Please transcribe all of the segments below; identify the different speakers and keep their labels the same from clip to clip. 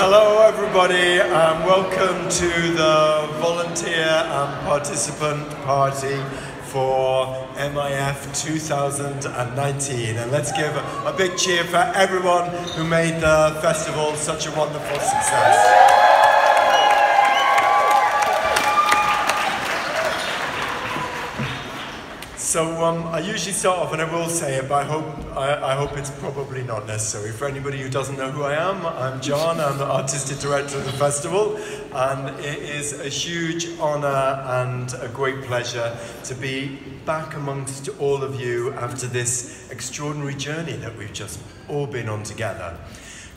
Speaker 1: Hello everybody, and welcome to the volunteer and participant party for MIF 2019. And let's give a big cheer for everyone who made the festival such a wonderful success. So I usually start off, and I will say it, but I hope it's probably not necessary. For anybody who doesn't know who I am, I'm John. I'm the artistic director of the festival, and it is a huge honour and a great pleasure to be back amongst all of you after this extraordinary journey that we've just all been on together.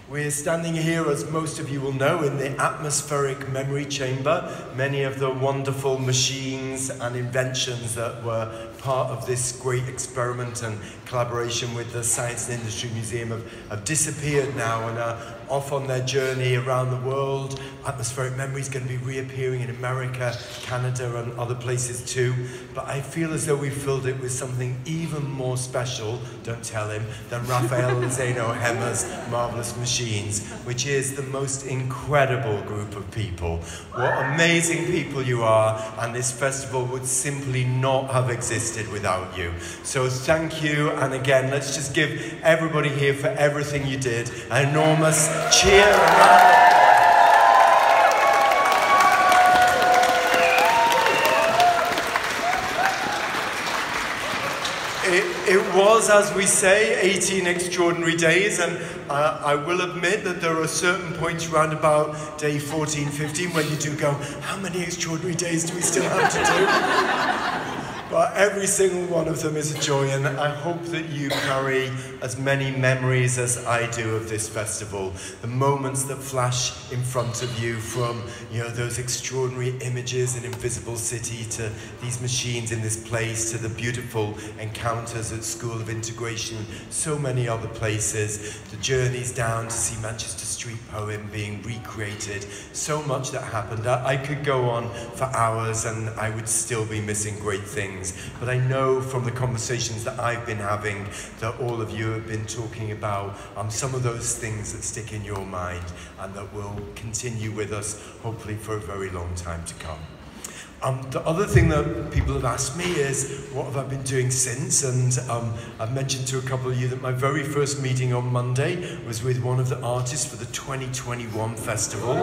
Speaker 1: We're standing here, as most of you will know, in the atmospheric memory chamber. Many of the wonderful machines and inventions that were part of this great experiment and collaboration with the Science and Industry Museum have disappeared now and are off on their journey around the world. Atmospheric memory is going to be reappearing in America, Canada, and other places too. But I feel as though we filled it with something even more special, don't tell him, than Raphael Zeno Hemmer's marvelous machines, which is the most incredible group of people. What amazing people you are, and this festival would simply not have existed without you. So thank you, and again, let's just give everybody here for everything you did an enormous cheer and round. It was, as we say, 18 extraordinary days, and I will admit that there are certain points around about day 14, 15 when you do go, how many extraordinary days do we still have to do? But every single one of them is a joy, and I hope that you carry as many memories as I do of this festival. The moments that flash in front of you, from those extraordinary images in Invisible City to these machines in this place, to the beautiful encounters at School of Integration, so many other places, the journeys down to see Manchester Street Poem being recreated, so much that happened. I could go on for hours and I would still be missing great things. But I know from the conversations that I've been having that all of you have been talking about some of those things that stick in your mind and that will continue with us, hopefully for a very long time to come. The other thing that people have asked me is, what have I been doing since? And I've mentioned to a couple of you that my very first meeting on Monday was with one of the artists for the 2021 festival.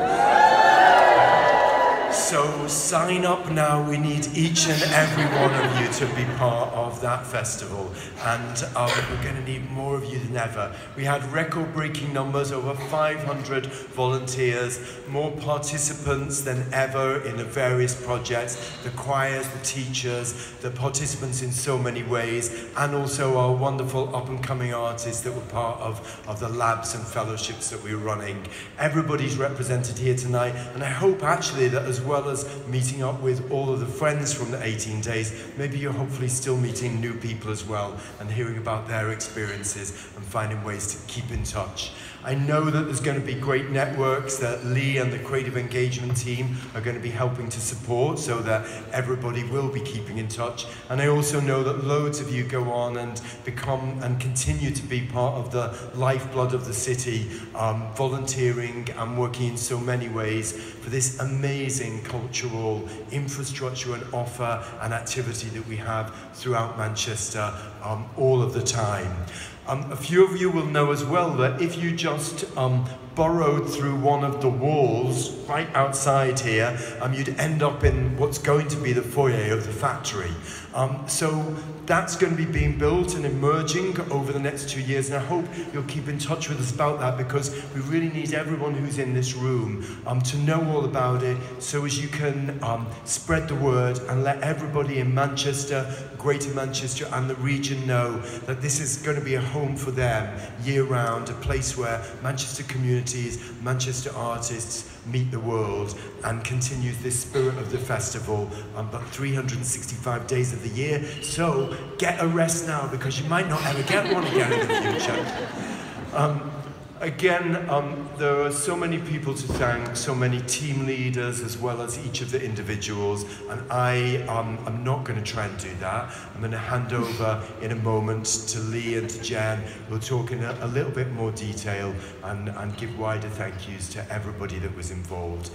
Speaker 1: So sign up now. We need each and every one of you to be part of that festival, and we're going to need more of you than ever. We had record-breaking numbers, over 500 volunteers, more participants than ever in the various projects, the choirs, the teachers, the participants in so many ways, and also our wonderful up-and-coming artists that were part of the labs and fellowships that we were running. Everybody's represented here tonight, and I hope actually that as well as meeting up with all of the friends from the 18 days, maybe you're hopefully still meeting new people as well and hearing about their experiences and finding ways to keep in touch. I know that there's going to be great networks that Lee and the creative engagement team are going to be helping to support so that everybody will be keeping in touch. And I also know that loads of you go on and become and continue to be part of the lifeblood of the city, volunteering and working in so many ways for this amazing cultural infrastructure and offer and activity that we have throughout Manchester all of the time. A few of you will know as well that if you just burrowed through one of the walls right outside here, you'd end up in what's going to be the foyer of the factory. So that's going to be being built and emerging over the next 2 years, and I hope you'll keep in touch with us about that, because we really need everyone who's in this room to know all about it, so as you can spread the word and let everybody in Manchester, Greater Manchester and the region know that this is going to be a home for them year-round, a place where Manchester communities, Manchester artists meet the world, and continues this spirit of the festival, but 365 days of the year. So get a rest now, because you might not ever get one again in the future. Again, there are so many people to thank, so many team leaders as well as each of the individuals, and I'm not going to try and do that. I'm going to hand over in a moment to Lee and to Jen. We'll talk in a little bit more detail and give wider thank yous to everybody that was involved.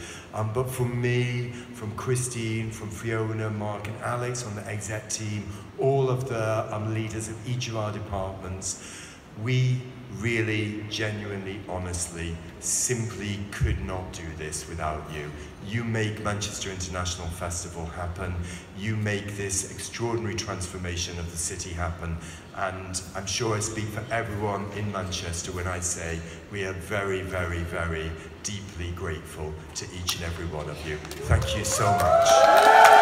Speaker 1: But from me, from Christine, from Fiona, Mark and Alex on the exec team, all of the leaders of each of our departments, we really, genuinely, honestly, simply could not do this without you. You make Manchester International Festival happen. You make this extraordinary transformation of the city happen. And I'm sure I speak for everyone in Manchester when I say we are very, very, very deeply grateful to each and every one of you. Thank you so much.